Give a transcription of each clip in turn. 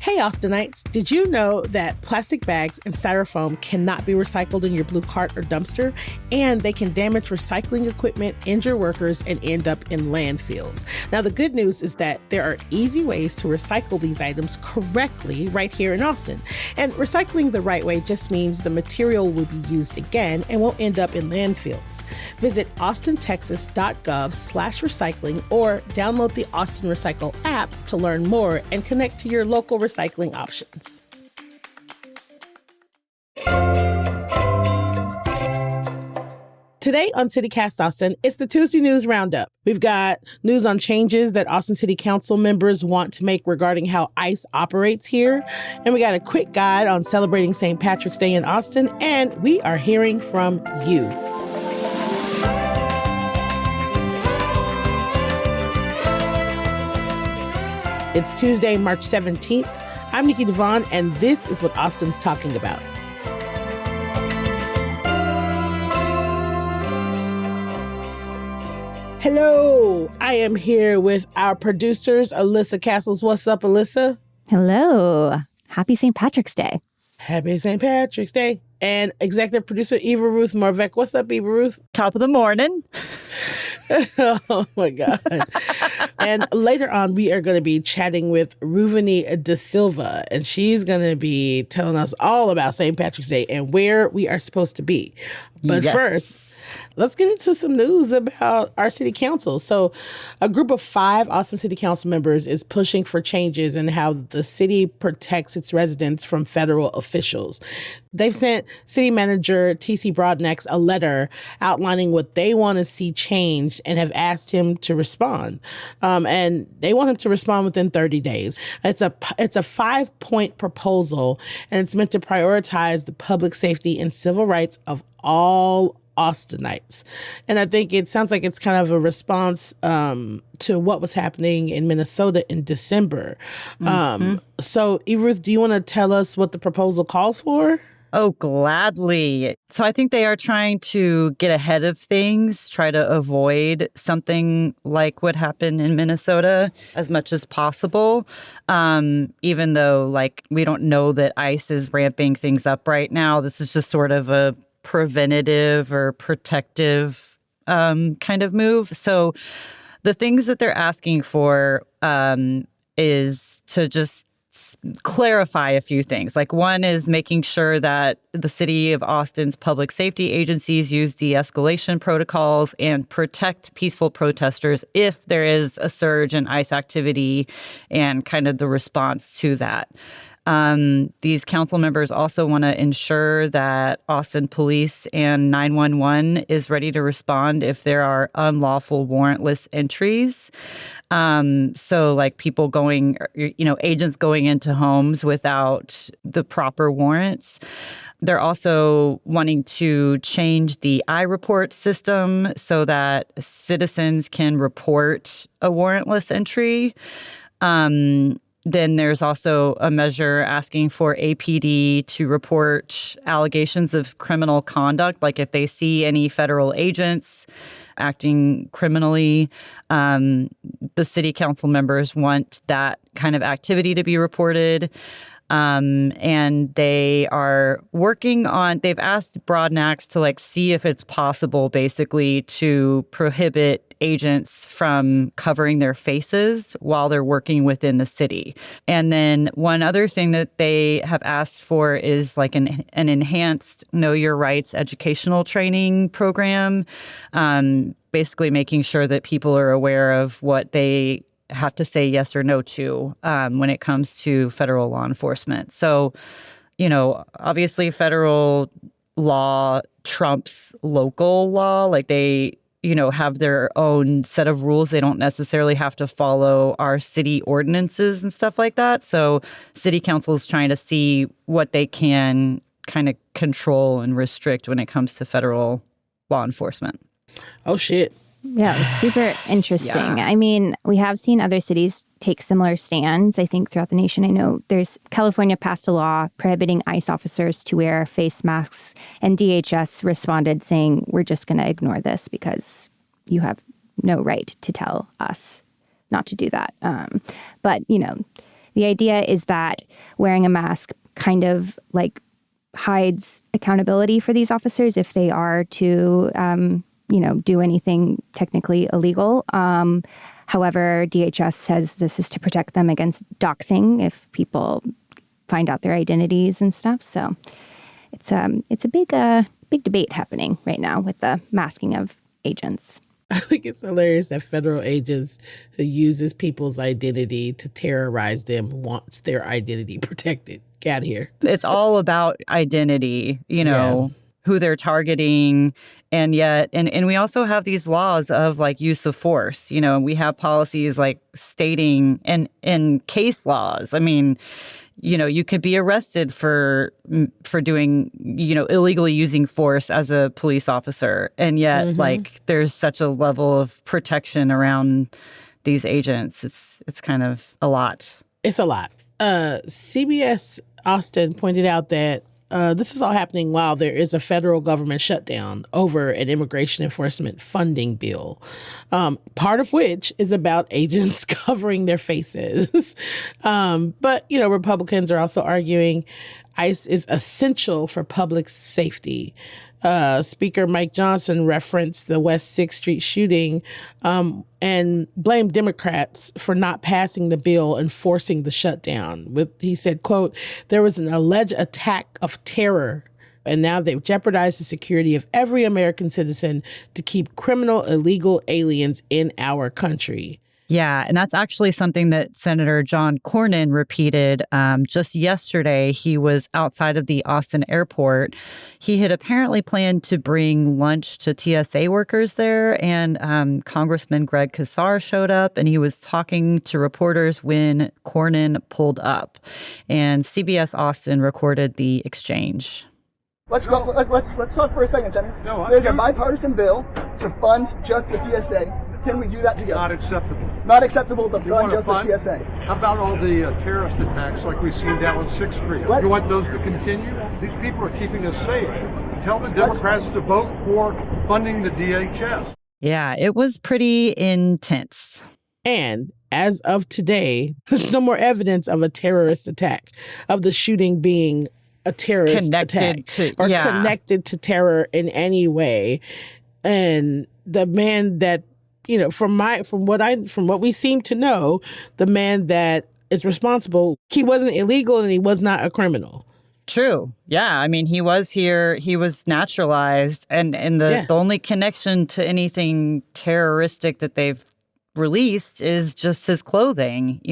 Hey, Austinites, did you know that plastic bags and styrofoam cannot be recycled in your blue cart or dumpster? And they can damage recycling equipment, injure workers, and end up in landfills. Now, the good news is that there are easy ways to recycle these items correctly right here in Austin. And recycling the right way just means the material will be used again and won't end up in landfills. Visit austintexas.gov/recycling or download the Austin Recycle app to learn more and connect to your local recycling options. Today on CityCast Austin, it's the Tuesday News Roundup. We've got news on changes that Austin City Council members want to make regarding how ICE operates here. And we got a quick guide on celebrating St. Patrick's Day in Austin. And we are hearing from you. It's Tuesday, March 17th. I'm Nikki Devon, and this is what Austin's talking about. Hello, I am here with our producers, Alyssa Castles. What's up, Alyssa? Hello. Happy St. Patrick's Day. Happy St. Patrick's Day. And executive producer Eva Ruth Marvek. What's up, Eva Ruth? Top of the morning. Oh, my God. And later on, we are going to be chatting with Ruvani Da Silva, and she's going to be telling us all about St. Patrick's Day and where we are supposed to be. But first, let's get into some news about our city council. So a group of 5 Austin City Council members is pushing for changes in how the city protects its residents from federal officials. They've sent City Manager T.C. Broadnax a letter outlining what they want to see changed and have asked him to respond. And they want him to respond within 30 days. It's a 5-point proposal, and it's meant to prioritize the public safety and civil rights of all Austinites. And I think it sounds like it's kind of a response to what was happening in Minnesota in December. So, Ruth, do you want to tell us what the proposal calls for? Oh, gladly. So I think they are trying to get ahead of things, try to avoid something like what happened in Minnesota as much as possible, even though, we don't know that ICE is ramping things up right now. This is just sort of a preventative or protective kind of move. So the things that they're asking for is to just clarify a few things. One is making sure that the city of Austin's public safety agencies use de-escalation protocols and protect peaceful protesters if there is a surge in ICE activity and kind of the response to that. These council members also want to ensure that Austin Police and 911 is ready to respond if there are unlawful warrantless entries. So people going, agents going into homes without the proper warrants. They're also wanting to change the iReport system so that citizens can report a warrantless entry. Then there's also a measure asking for APD to report allegations of criminal conduct, like if they see any federal agents acting criminally. The city council members want that kind of activity to be reported. And they are working on, they've asked Broadnax to see if it's possible basically to prohibit agents from covering their faces while they're working within the city. And then one other thing that they have asked for is an enhanced Know Your Rights educational training program, basically making sure that people are aware of what they have to say yes or no to when it comes to federal law enforcement. So, obviously federal law trumps local law. They have their own set of rules. They don't necessarily have to follow our city ordinances and stuff like that. So city council is trying to see what they can kind of control and restrict when it comes to federal law enforcement. Oh, shit. Yeah, it was super interesting. Yeah. I mean, we have seen other cities take similar stands, I think, throughout the nation. I know California passed a law prohibiting ICE officers to wear face masks, and DHS responded saying, we're just going to ignore this because you have no right to tell us not to do that. But, The idea is that wearing a mask kind of like hides accountability for these officers if they are to, do anything technically illegal. However, DHS says this is to protect them against doxing if people find out their identities and stuff. So it's a big debate happening right now with the masking of agents. I think it's hilarious that federal agents who uses people's identity to terrorize them wants their identity protected. Get out of here. It's all about identity, who they're targeting. And yet, and we also have these laws of like use of force, we have policies like stating and case laws. I mean, you could be arrested for doing, illegally using force as a police officer. And yet, like, there's such a level of protection around these agents. It's kind of a lot. It's a lot. CBS Austin pointed out that this is all happening while there is a federal government shutdown over an immigration enforcement funding bill, part of which is about agents covering their faces. But, Republicans are also arguing ICE is essential for public safety. Speaker Mike Johnson referenced the West 6th Street shooting and blamed Democrats for not passing the bill and forcing the shutdown. He said, quote, "There was an alleged attack of terror, and now they've jeopardized the security of every American citizen to keep criminal illegal aliens in our country." Yeah, and that's actually something that Senator John Cornyn repeated just yesterday. He was outside of the Austin airport. He had apparently planned to bring lunch to TSA workers there, and Congressman Greg Casar showed up, and he was talking to reporters when Cornyn pulled up. And CBS Austin recorded the exchange. Let's go. Let's talk for a second, Senator. No, there's a bipartisan bill to fund just the TSA. Can we do that together? Not acceptable. Not acceptable to fund just the TSA. How about all the terrorist attacks like we've seen down on 6th Street? You want those to continue? These people are keeping us safe. Tell the Democrats to vote for funding the DHS. Yeah, it was pretty intense. And as of today, there's no more evidence of a terrorist attack, of the shooting being a terrorist attack connected to terror in any way. And the man that, from what we seem to know, the man that is responsible, he wasn't illegal and he was not a criminal. True. Yeah. I mean, he was here. He was naturalized. And the only connection to anything terroristic that they've released is just his clothing,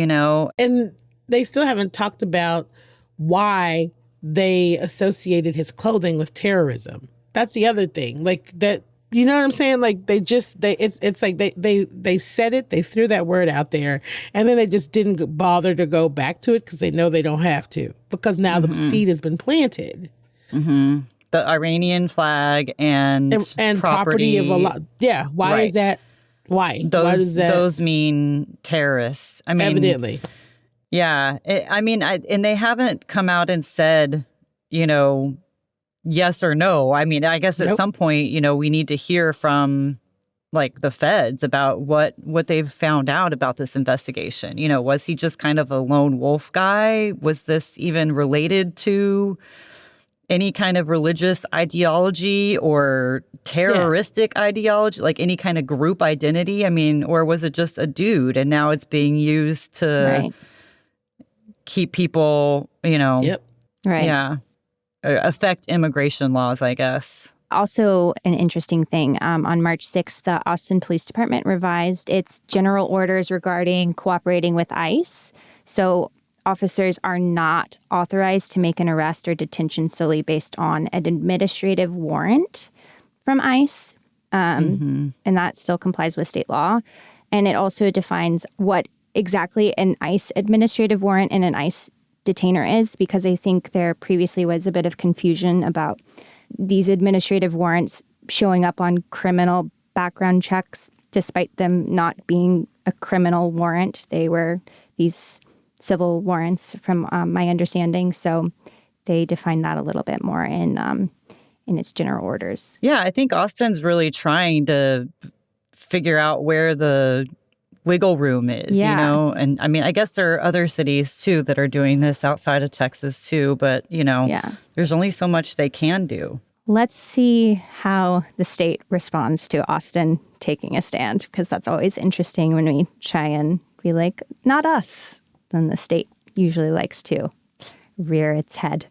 And they still haven't talked about why they associated his clothing with terrorism. That's the other thing. Like that. You know what I'm saying? Like it's like they said it, they threw that word out there, and then they just didn't bother to go back to it because they know they don't have to, because now the seed has been planted. Mm-hmm. The Iranian flag and property of a lot. Yeah. Why is that? Why? Those mean terrorists. I mean, evidently. Yeah. And they haven't come out and said, yes or no. I mean, I guess at some point, we need to hear from like the feds about what they've found out about this investigation. Was he just kind of a lone wolf guy? Was this even related to any kind of religious ideology or terroristic ideology, like any kind of group identity? I mean, or was it just a dude and now it's being used to keep people, Yep. Right. Yeah. Affect immigration laws, I guess. Also, an interesting thing, on March 6th, the Austin Police Department revised its general orders regarding cooperating with ICE. So officers are not authorized to make an arrest or detention solely based on an administrative warrant from ICE. And that still complies with state law. And it also defines what exactly an ICE administrative warrant and an ICE detainer is, because I think there previously was a bit of confusion about these administrative warrants showing up on criminal background checks, despite them not being a criminal warrant. They were these civil warrants from my understanding. So they define that a little bit more in its general orders. Yeah, I think Austin's really trying to figure out where the wiggle room is, Yeah. you know? And I mean, I guess there are other cities too that are doing this outside of Texas too, but there's only so much they can do. Let's see how the state responds to Austin taking a stand, because that's always interesting when we try and be like, not us. Then the state usually likes to rear its head.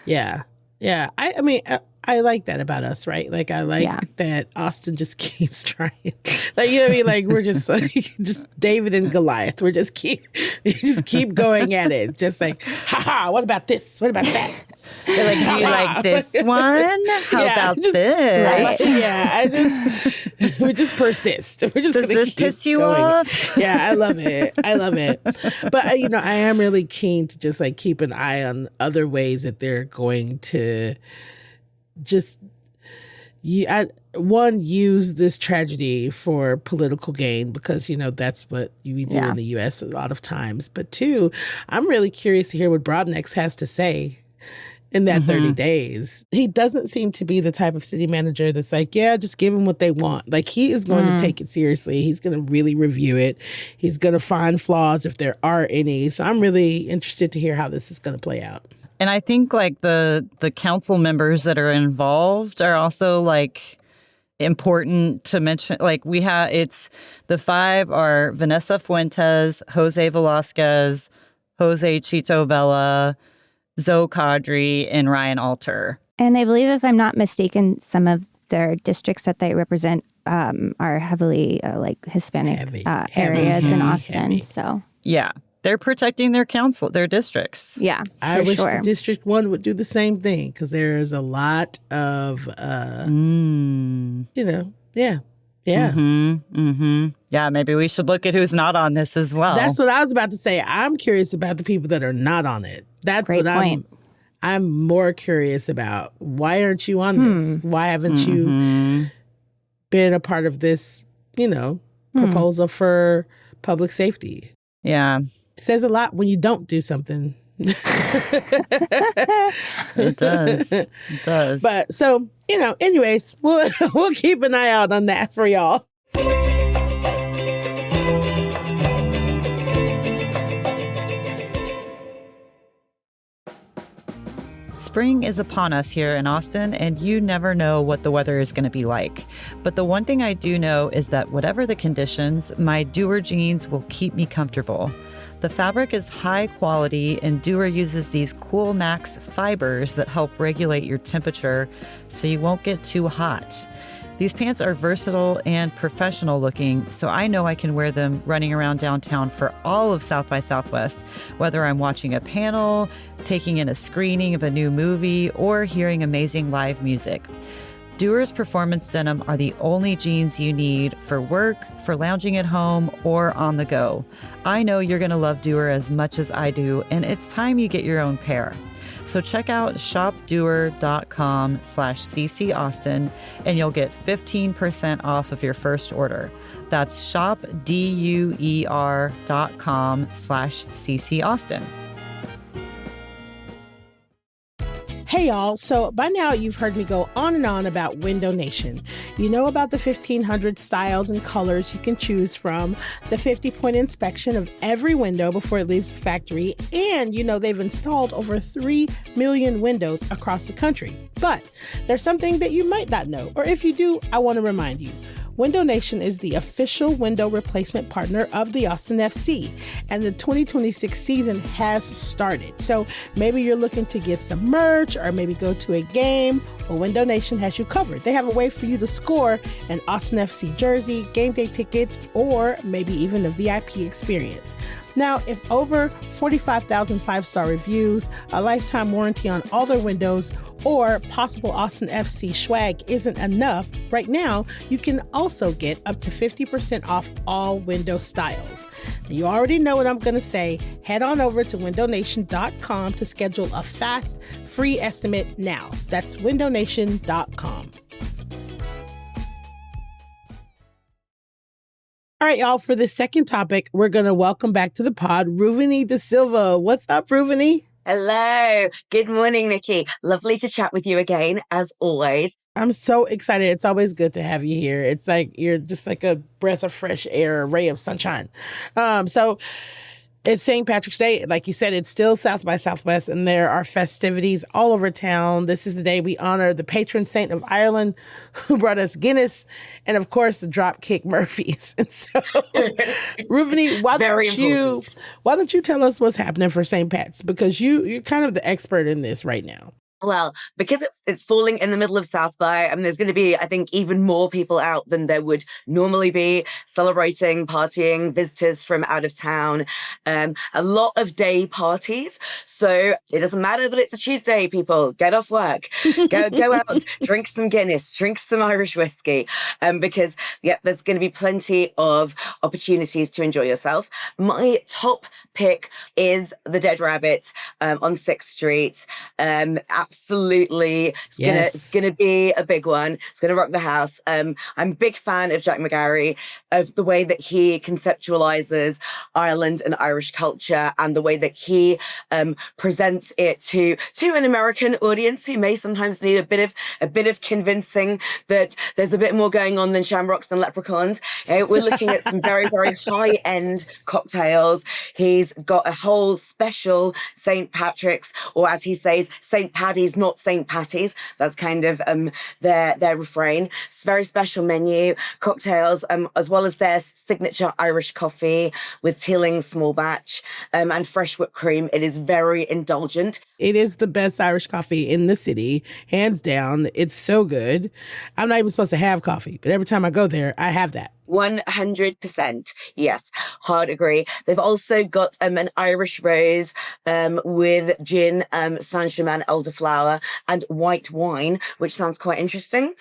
Yeah. Yeah. I mean, I like that about us, right? Like, I like that Austin just keeps trying. Like, you know what I mean? Like, we're just like, just David and Goliath. We're just keep going at it. Just like, ha, what about this? What about that? They're like, do you like this one? How about this? We just persist. We're just Does this piss you off? Yeah, I love it. But, I am really keen to just like keep an eye on other ways that they're going to just use this tragedy for political gain, because that's what we do in the U.S. a lot of times. But two, I'm really curious to hear what Broadnex has to say in that 30 days. He doesn't seem to be the type of city manager that's like, yeah, just give them what they want. Like, he is going to take it seriously. He's going to really review it. He's going to find flaws if there are any. So I'm really interested to hear how this is going to play out. And I think like the council members that are involved are also like important to mention. Like, it's the 5 are Vanessa Fuentes, Jose Velasquez, Jose Chito Vela, Zoe Kadri, and Ryan Alter. And I believe, if I'm not mistaken, some of their districts that they represent are heavily like Hispanic areas in Austin. Heavy. So yeah. They're protecting their districts. Yeah, I wish the District 1 would do the same thing, because there is a lot of, Yeah. Yeah, maybe we should look at who's not on this as well. That's what I was about to say. I'm curious about the people that are not on it. That's Great what point. I'm more curious about. Why aren't you on this? Why haven't you been a part of this, proposal for public safety? Yeah. It says a lot when you don't do something. It does. It does. But so, anyways, we'll keep an eye out on that for y'all. Spring is upon us here in Austin, and you never know what the weather is going to be like. But the one thing I do know is that whatever the conditions, my Doer jeans will keep me comfortable. The fabric is high quality, and Doer uses these Cool Max fibers that help regulate your temperature so you won't get too hot. These pants are versatile and professional looking, so I know I can wear them running around downtown for all of South by Southwest, whether I'm watching a panel, taking in a screening of a new movie, or hearing amazing live music. Doer's performance denim are the only jeans you need for work, for lounging at home, or on the go. I know you're going to love Doer as much as I do, and it's time you get your own pair. So check out shopdoer.com/CC Austin, and you'll get 15% off of your first order. That's shopduer.com/CC Austin. Hey y'all, so by now you've heard me go on and on about Window Nation. You know about the 1,500 styles and colors you can choose from, the 50-point inspection of every window before it leaves the factory, and they've installed over 3 million windows across the country. But there's something that you might not know, or if you do, I want to remind you. Window Nation is the official window replacement partner of the Austin FC, and the 2026 season has started. So maybe you're looking to get some merch or maybe go to a game. Well, Window Nation has you covered. They have a way for you to score an Austin FC jersey, game day tickets, or maybe even a VIP experience. Now, if over 45,000 five-star reviews, a lifetime warranty on all their windows, or possible Austin FC swag isn't enough, right now you can also get up to 50% off all window styles. You already know what I'm going to say. Head on over to windownation.com to schedule a fast, free estimate now. That's windownation.com. All right, y'all, for the second topic, we're going to welcome back to the pod Ruveni Da Silva. What's up, Ruveni? Hello. Good morning, Nikki. Lovely to chat with you again, as always. I'm so excited. It's always good to have you here. It's like you're just like a breath of fresh air, a ray of sunshine. So it's St. Patrick's Day. Like you said, it's still South by Southwest, and there are festivities all over town. This is the day we honor the patron saint of Ireland who brought us Guinness and, of course, the Dropkick Murphys. And so, Ruveni, why don't you tell us what's happening for St. Pat's? Because you're kind of the expert in this right now. Well, because it's falling in the middle of South by, there's going to be, I think, even more people out than there would normally be celebrating, partying, visitors from out of town, a lot of day parties. So it doesn't matter that it's a Tuesday, people, get off work, go out, drink some Guinness, drink some Irish whiskey, because there's going to be plenty of opportunities to enjoy yourself. My top pick is the Dead Rabbit on 6th Street. Absolutely. It's gonna be a big one. It's gonna rock the house. I'm a big fan of Jack McGarry, of the way that he conceptualizes Ireland and Irish culture, and the way that he presents it to an American audience who may sometimes need a bit of convincing that there's a bit more going on than shamrocks and leprechauns. We're looking at some very, very high-end cocktails. He's got a whole special St. Patrick's, or as he says, St. Paddy's, not St. Patty's. That's kind of their refrain. It's a very special menu, cocktails, as well as their signature Irish coffee with Teeling small batch and fresh whipped cream. It is very indulgent. It is the best Irish coffee in the city, hands down. It's so good. I'm not even supposed to have coffee, but every time I go there, I have that. 100%. Yes, hard agree. They've also got an Irish rose with gin, Saint-Germain elderflower, and white wine, which sounds quite interesting.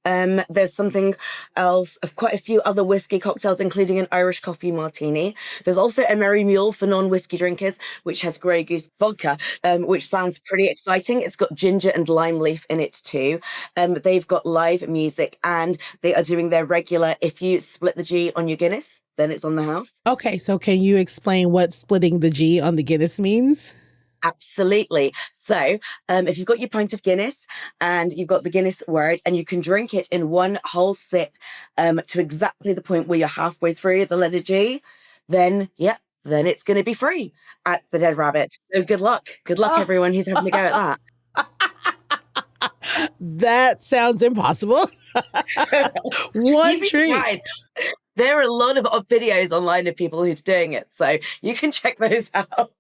There's something else of quite a few other whiskey cocktails, including an Irish coffee martini. There's also a Merry Mule for non-whiskey drinkers, which has Grey Goose vodka, which sounds pretty exciting. It's got ginger and lime leaf in it too. They've got live music, and they are doing their regular, if you split the G on your Guinness, then it's on the house. Okay, so can you explain what splitting the G on the Guinness means? Absolutely. So if you've got your pint of Guinness and you've got the Guinness word, and you can drink it in one whole sip to exactly the point where you're halfway through the letter G, then it's going to be free at the Dead Rabbit. So good luck. Good luck, everyone who's having a go at that. That sounds impossible. One drink. There are a lot of videos online of people who's doing it, so you can check those out.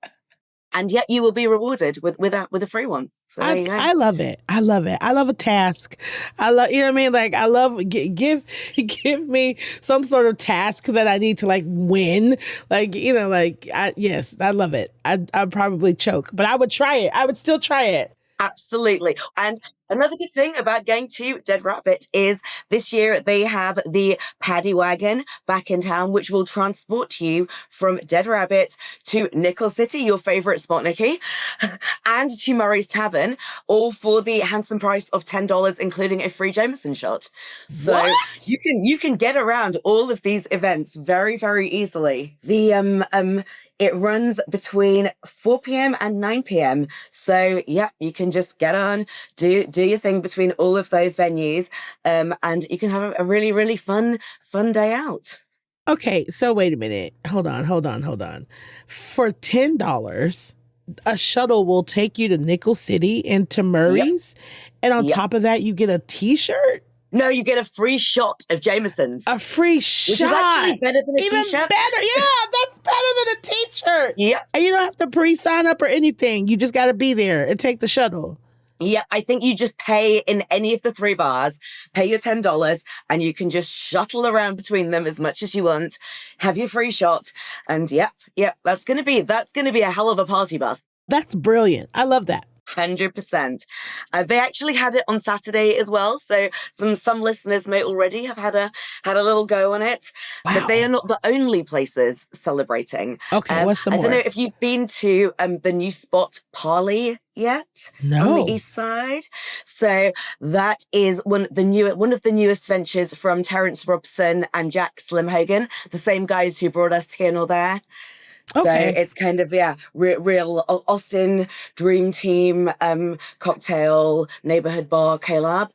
And yet you will be rewarded with a free one. So there you go. I love it. I love it. I love a task. I love, you know what I mean? Like, I love, give me some sort of task that I need to like win. Like, yes, I love it. I'd probably choke, but I would try it. I would still try it. Absolutely. And another good thing about going to Dead Rabbit is this year they have the Paddy wagon back in town, which will transport you from Dead Rabbit to Nickel City, your favorite spot, Nikki, and to Murray's Tavern, all for the handsome price of $10, including a free Jameson shot. So what? you can get around all of these events very, very easily. It runs between 4 p.m. and 9 p.m. So, you can just get on, do your thing between all of those venues, and you can have a really, really fun day out. Okay, so wait a minute. Hold on. For $10, a shuttle will take you to Nickel City and to Murray's, and on top of that, you get a T-shirt? No, you get a free shot of Jameson's. A free shot. Which is actually better than a Even T-shirt. better. Yeah, that's better than a T-shirt. Yep. And you don't have to pre-sign up or anything. You just got to be there and take the shuttle. Yeah, I think you just pay in any of the 3 bars, pay your $10, and you can just shuttle around between them as much as you want, have your free shot, and that's gonna be a hell of a party bus. That's brilliant. I love that. 100%. They actually had it on Saturday as well, so some listeners may already have had a little go on it. Wow. But they are not the only places celebrating. Okay, what's some more? I don't know if you've been to the new spot Parley yet. No. On the east side. So that is one of the newest ventures from Terence Robson and Jack Slim Hogan, the same guys who brought us Here Nor There. So Okay. it's kind of, real Austin dream team cocktail neighborhood bar collab.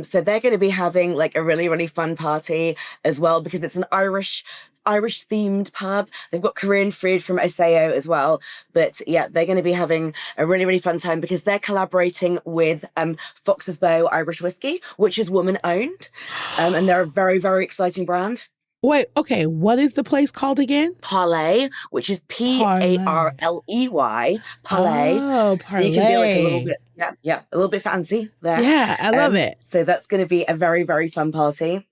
So they're going to be having like a really, really fun party as well, because it's an Irish themed pub. They've got Korean food from Oseo as well. But yeah, they're going to be having a really, really fun time because they're collaborating with Fox's Bow Irish Whiskey, which is woman owned. And they're a very, very exciting brand. Wait, okay. What is the place called again? Parlay, which is Parley. Parlay. Oh, So you can be like a little parlay. bit, a little bit fancy there. Yeah, I love it. So that's going to be a very, very fun party.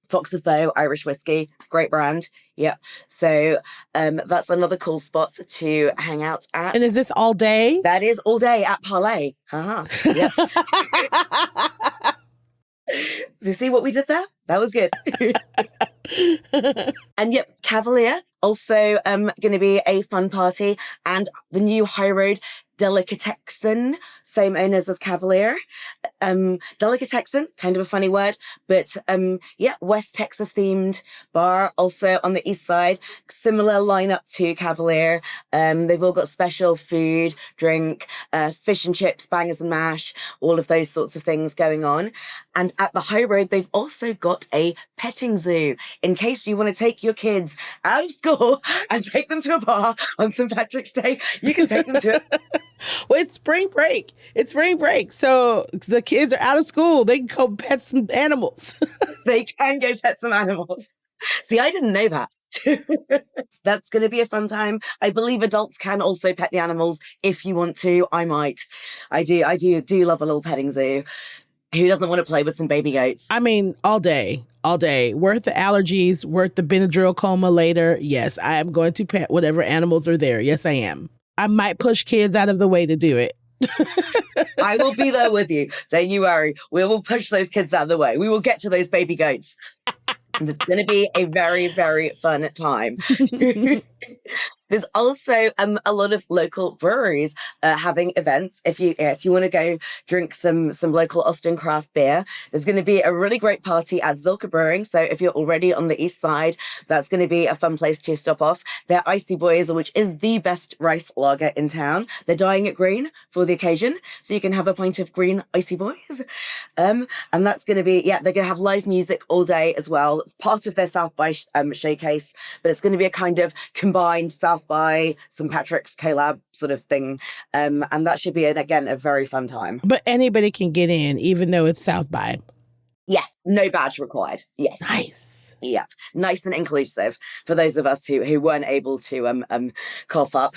Fox's Bow Irish Whiskey, great brand. Yep. So that's another cool spot to hang out at. And is this all day? That is all day at Parlay. Yep. So you see what we did there? That was good. And yep, Cavalier, also going to be a fun party. And the new High Road Delicatessen, same owners as Cavalier. Delicatessen, kind of a funny word, but West Texas themed bar, also on the east side. Similar lineup to Cavalier. They've all got special food, drink, fish and chips, bangers and mash, all of those sorts of things going on. And at the High Road, they've also got a petting zoo in case you want to take your kids out of school and take them to a bar on St. Patrick's Day. You can take them to it. Well, it's spring break. It's spring break. So the kids are out of school. They can go pet some animals. They can go pet some animals. See, I didn't know that. That's going to be a fun time. I believe adults can also pet the animals if you want to. I might. I do love a little petting zoo. Who doesn't want to play with some baby goats? I mean, all day. Worth the allergies, worth the Benadryl coma later. Yes, I am going to pet whatever animals are there. Yes, I am. I might push kids out of the way to do it. I will be there with you. Don't you worry. We will push those kids out of the way. We will get to those baby goats. And it's going to be a very, very fun time. There's also a lot of local breweries having events. If you want to go drink some local Austin craft beer, there's going to be a really great party at Zilka Brewing. So if you're already on the east side, that's going to be a fun place to stop off. Their Icy Boys, which is the best rice lager in town. They're dyeing it green for the occasion, so you can have a pint of green Icy Boys. And that's going to be, they're going to have live music all day as well. It's part of their South by showcase, but it's going to be a kind of combined South by St. Patrick's collab sort of thing. And that should be, again, a very fun time. But anybody can get in, even though it's South by. Yes, no badge required. Yes. Nice. Yeah, nice and inclusive for those of us who weren't able to cough up.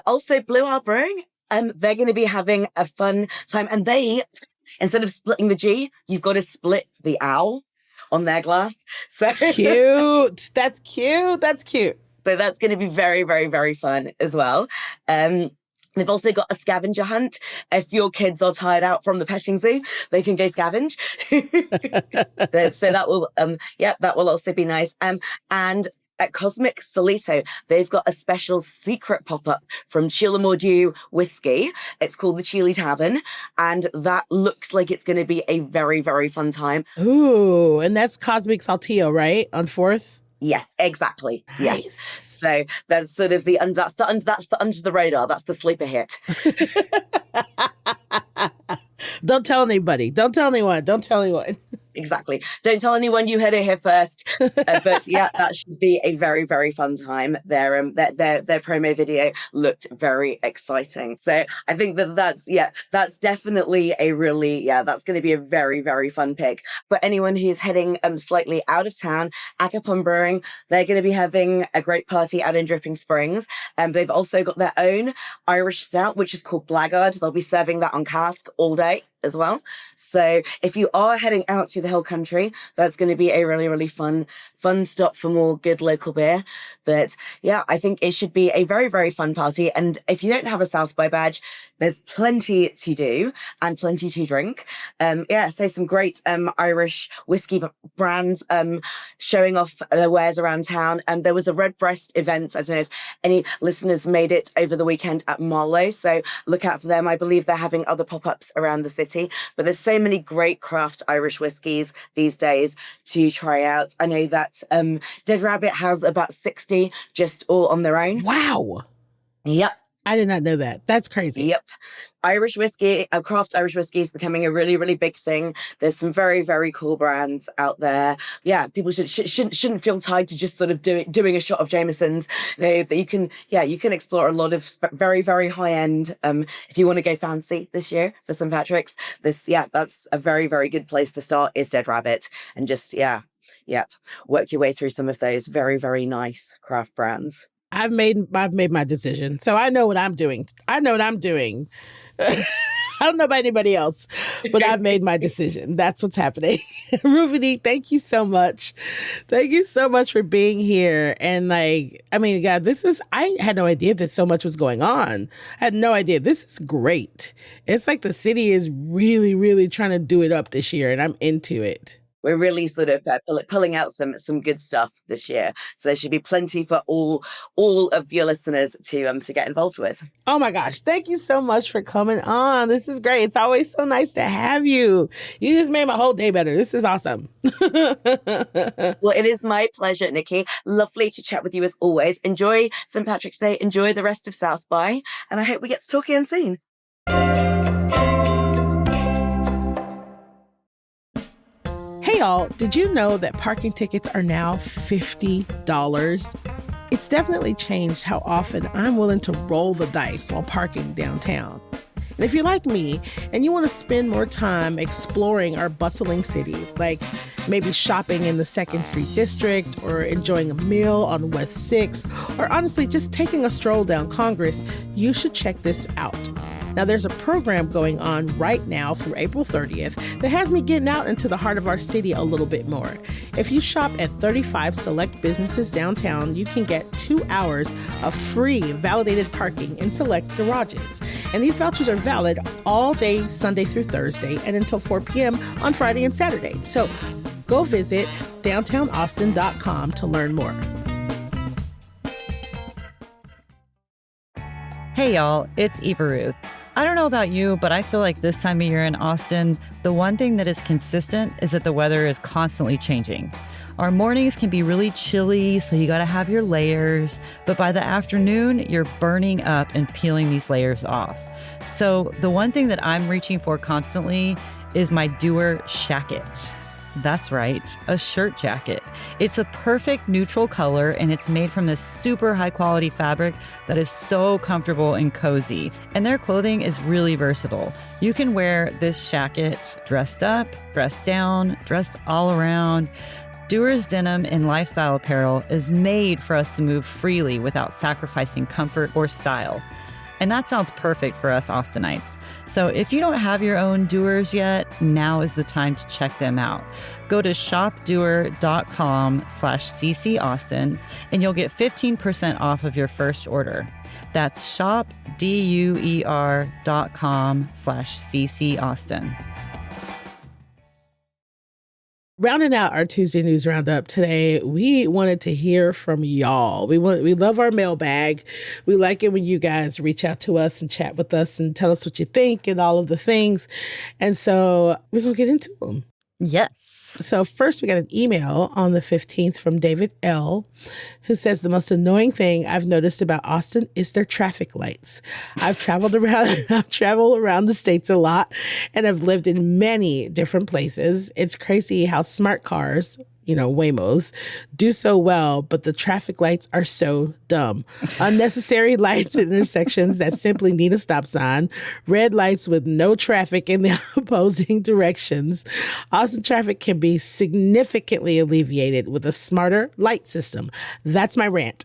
Also, Blue Owl Brewing, they're going to be having a fun time. And they, instead of splitting the G, you've got to split the owl on their glass. So Cute. That's cute. That's cute. So that's going to be very, very, very fun as well. They've also got a scavenger hunt. If your kids are tired out from the petting zoo, they can go scavenge. So that will, that will also be nice. And at Cosmic Solito, they've got a special secret pop-up from Chile Mordieu whiskey. It's called the Chile Tavern, and that looks like it's going to be a very, very fun time. Ooh, and that's Cosmic Saltillo, right? On 4th? Yes, exactly. Nice. Yes. So that's sort of that's the under the radar. That's the sleeper hit. Don't tell anybody. Don't tell anyone. Don't tell anyone. Exactly. Don't tell anyone you heard it here first. But yeah, that should be a very, very fun time. Their promo video looked very exciting. So I think that's definitely a really, that's going to be a very, very fun pick. For anyone who's heading slightly out of town, Acapon Brewing, they're going to be having a great party out in Dripping Springs. They've also got their own Irish stout, which is called Blackguard. They'll be serving that on cask all day as well. So if you are heading out to the Hill Country, that's going to be a really, really fun stop for more good local beer. But yeah, I think it should be a very, very fun party. And if you don't have a South by badge, there's plenty to do and plenty to drink. So some great Irish whiskey brands showing off their wares around town. There was a Redbreast event. I don't know if any listeners made it over the weekend at Marlow, so look out for them. I believe they're having other pop-ups around the city. variety, but there's so many great craft Irish whiskies these days to try out. I know that Dead Rabbit has about 60 just all on their own. Wow. Yep. I did not know that. That's crazy. Yep. Irish whiskey, craft Irish whiskey is becoming a really, really big thing. There's some very, very cool brands out there. Yeah, people shouldn't feel tied to just sort of doing a shot of Jameson's. You know, that you can explore a lot of very, very high end. If you want to go fancy this year for St. Patrick's, that's a very, very good place to start. Is Dead Rabbit, and just work your way through some of those very, very nice craft brands. I've made my decision. So I know what I'm doing. I don't know about anybody else, but I've made my decision. That's what's happening. Ruvani, thank you so much. Thank you so much for being here. And God, I had no idea that so much was going on. I had no idea. This is great. It's like the city is really, really trying to do it up this year, and I'm into it. We're really sort of pulling out some good stuff this year. So there should be plenty for all of your listeners to get involved with. Oh my gosh. Thank you so much for coming on. This is great. It's always so nice to have you. You just made my whole day better. This is awesome. Well, it is my pleasure, Nikki. Lovely to chat with you as always. Enjoy St. Patrick's Day. Enjoy the rest of South by. And I hope we get to talk again soon. Hey y'all, did you know that parking tickets are now $50? It's definitely changed how often I'm willing to roll the dice while parking downtown. And if you're like me and you want to spend more time exploring our bustling city, like maybe shopping in the 2nd Street District or enjoying a meal on West 6th, or honestly just taking a stroll down Congress, you should check this out. Now, there's a program going on right now through April 30th that has me getting out into the heart of our city a little bit more. If you shop at 35 select businesses downtown, you can get 2 hours of free validated parking in select garages. And these vouchers are valid all day, Sunday through Thursday, and until 4 p.m. on Friday and Saturday. So go visit downtownaustin.com to learn more. Hey y'all, it's Eva Ruth. I don't know about you, but I feel like this time of year in Austin, the one thing that is consistent is that the weather is constantly changing. Our mornings can be really chilly, so you gotta have your layers, but by the afternoon, you're burning up and peeling these layers off. So the one thing that I'm reaching for constantly is my Doer Shacket. That's right, a shirt jacket. It's a perfect neutral color, and it's made from this super high quality fabric that is so comfortable and cozy. And their clothing is really versatile. You can wear this jacket dressed up, dressed down, dressed all around. Doer's denim and lifestyle apparel is made for us to move freely without sacrificing comfort or style. And that sounds perfect for us Austinites. So if you don't have your own Doers yet, now is the time to check them out. Go to shopdoer.com/CCAustin and you'll get 15% off of your first order. That's shopdoer.com/CCAustin. Rounding out our Tuesday News Roundup today, we wanted to hear from y'all. We love our mailbag. We like it when you guys reach out to us and chat with us and tell us what you think and all of the things. And so we're going to get into them. Yes. So first, we got an email on the 15th from David L., who says, the most annoying thing I've noticed about Austin is their traffic lights. I've traveled around the States a lot, and I've lived in many different places. It's crazy how smart cars, Waymos, do so well, but the traffic lights are so dumb. Unnecessary lights at intersections that simply need a stop sign, red lights with no traffic in the opposing directions. Austin traffic can be significantly alleviated with a smarter light system. That's my rant.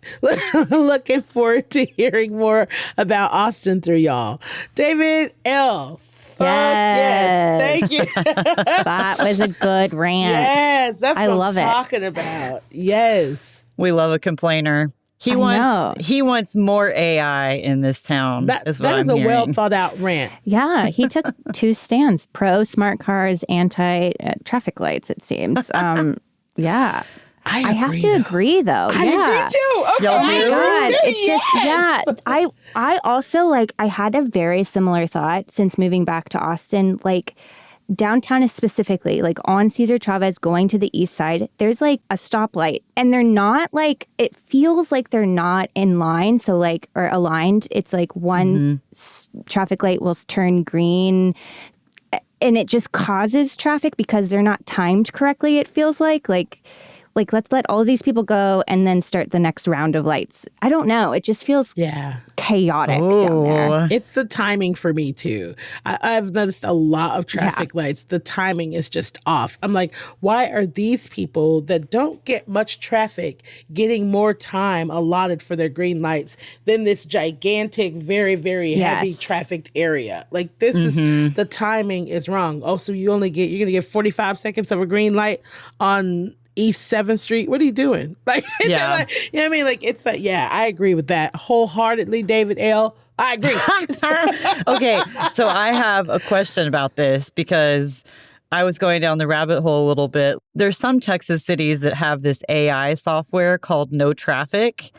Looking forward to hearing more about Austin through y'all. David L. Yes. Thank you. That was a good rant. Yes, that's what I'm talking about. Yes. We love a complainer. He wants more AI in this town. That is a well thought out rant. Yeah, he took two stands: pro smart cars, anti traffic lights. It seems. Yeah. I have to agree, though. I agree too. Okay. Y'all Oh my do? God. It's just, Yes. I also like, I had a very similar thought since moving back to Austin. Like, downtown is specifically, like on Cesar Chavez going to the east side, there's like a stoplight and they're not like, it feels like they're not in line. So like, or aligned. It's like one traffic light will turn green and it just causes traffic because they're not timed correctly. It feels like let's let all of these people go and then start the next round of lights. I don't know. It just feels chaotic down there. It's the timing for me too. I've noticed a lot of traffic lights. The timing is just off. I'm like, why are these people that don't get much traffic getting more time allotted for their green lights than this gigantic, very, very heavy trafficked area? Like this is the timing is wrong. Oh, so you're gonna get 45 seconds of a green light on East 7th Street. What are you doing? Like, you know what I mean? Like, it's like, I agree with that wholeheartedly, David L. I agree. Okay, so I have a question about this because I was going down the rabbit hole a little bit. There's some Texas cities that have this AI software called No Traffic,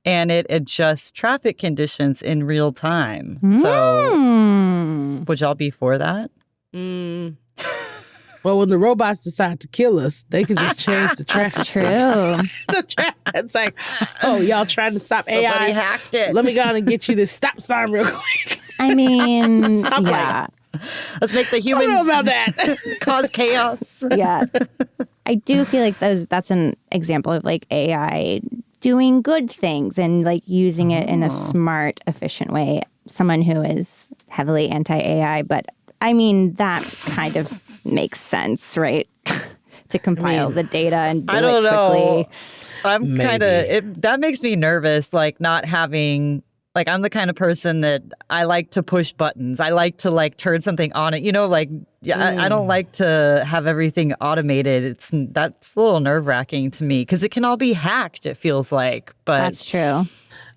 and it adjusts traffic conditions in real time. So would y'all be for that? Well, when the robots decide to kill us, they can just change the traffic. That's true. It's like, oh, y'all trying to stop AI? Somebody hacked it. Let me go on and get you this stop sign real quick. I mean, Let's make the humans I don't know about that. cause chaos. Yeah. I do feel like that's an example of like AI doing good things and like using it in a smart, efficient way. Someone who is heavily anti-AI, but I mean, that kind of makes sense, right? To compile the data and do I don't it quickly. know. I'm kind of, that makes me nervous, like not having, like I'm the kind of person that I like to push buttons. I like to like turn something on it, like, I don't like to have everything automated. That's a little nerve wracking to me because it can all be hacked, it feels like. But That's true.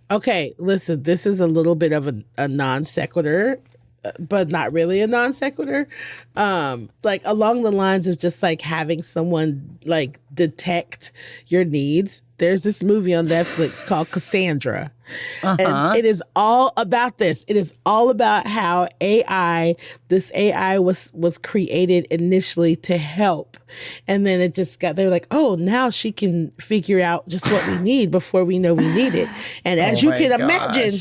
Okay, listen, this is a little bit of a non sequitur, but not really a non sequitur. Like along the lines of just like having someone like detect your needs. There's this movie on Netflix called Cassandra. And it is all about this. It is all about how this AI was created initially to help. And then it just they're like, oh, now she can figure out just what we need before we know we need it. And as you can imagine,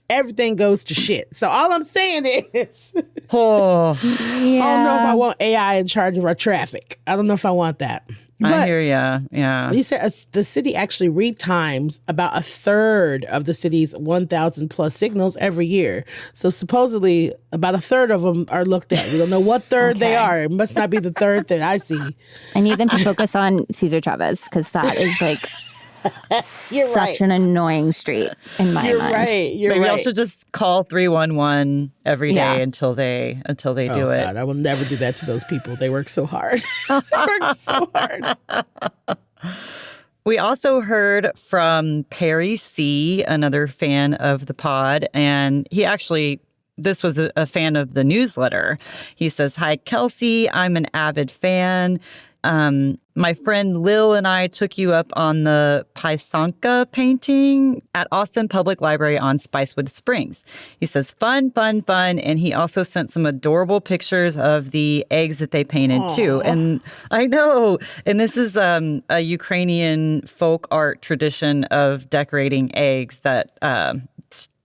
everything goes to shit. So all I'm saying is, I don't know if I want AI in charge of our traffic. I don't know if I want that. But I hear ya. Yeah. you said the city actually retimes about a third of the city's 1,000 plus signals every year. So supposedly about a third of them are looked at. We don't know what third they are. It must not be the third that I see. I need them to focus on Cesar Chavez because that is like such an annoying street in my mind. Right. You're Maybe right. I'll should just call 311 every day until they do it. God, I will never do that to those people. They work so hard. They work so hard. We also heard from Perry C., another fan of the pod, and he actually, this was a fan of the newsletter. He says, "Hi, Kelsey. I'm an avid fan. My friend Lil and I took you up on the Paisanka painting at Austin Public Library on Spicewood Springs." He says, fun. And he also sent some adorable pictures of the eggs that they painted too. And I know, and this is a Ukrainian folk art tradition of decorating eggs that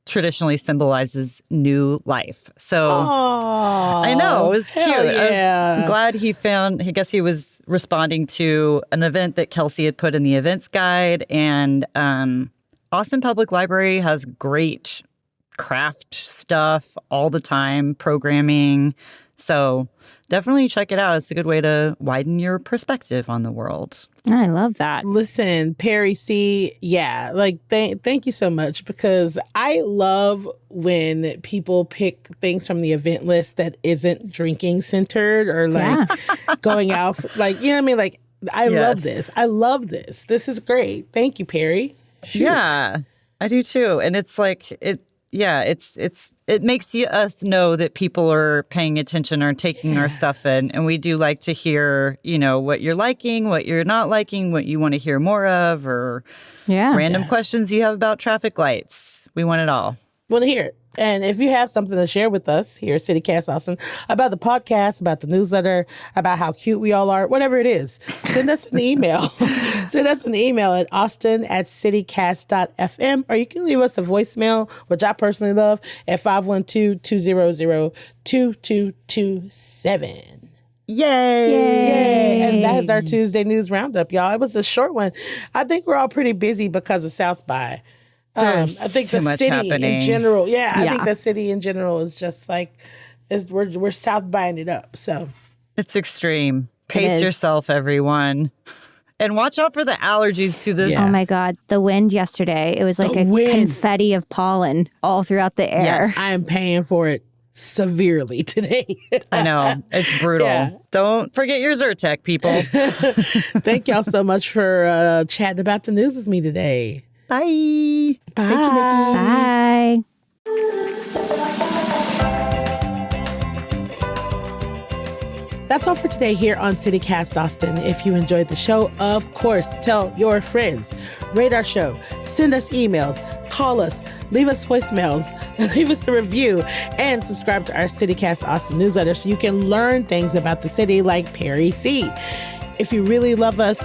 traditionally symbolizes new life. So I know, it was cute. Yeah. I was glad I guess he was responding to an event that Kelsey had put in the events guide. And Austin Public Library has great craft stuff all the time, programming. So definitely check it out. It's a good way to widen your perspective on the world. I love that. Listen, Perry C., thank you so much, because I love when people pick things from the event list that isn't drinking centered or going out, you know what I mean? Like, I love this. I love this. This is great. Thank you, Perry. Shoot. Yeah, I do too. And it's like, yeah, it makes us know that people are paying attention or taking our stuff in. And we do like to hear, what you're liking, what you're not liking, what you want to hear more of, or random questions you have about traffic lights. We want it all. Want to hear it. And if you have something to share with us here at CityCast Austin about the podcast, about the newsletter, about how cute we all are, whatever it is, send us an email. Send us an email at austin@citycast.fm, or you can leave us a voicemail, which I personally love, at 512-200-2227. Yay! And that's our Tuesday News Roundup, y'all. It was a short one. I think we're all pretty busy because of South by. I think the city in general, I think the city in general is just like, we're South buying it up. So it's extreme. Pace yourself, everyone. And watch out for the allergies to this. Oh my God. The wind yesterday, it was like confetti of pollen all throughout the air. Yes. I am paying for it severely today. I know. It's brutal. Yeah. Don't forget your Zyrtec, people. Thank y'all so much for chatting about the news with me today. Bye. Bye. Thank you, Nikki. Bye. That's all for today here on CityCast Austin. If you enjoyed the show, of course, tell your friends. Rate our show. Send us emails. Call us. Leave us voicemails. Leave us a review. And subscribe to our CityCast Austin newsletter so you can learn things about the city like Perry C. If you really love us,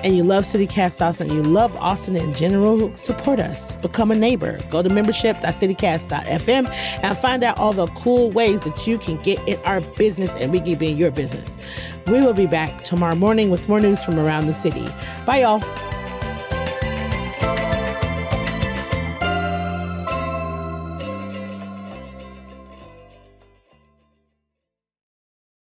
and you love CityCast Austin, and you love Austin in general, support us. Become a neighbor. Go to membership.citycast.fm and find out all the cool ways that you can get in our business and we can be in your business. We will be back tomorrow morning with more news from around the city. Bye, y'all.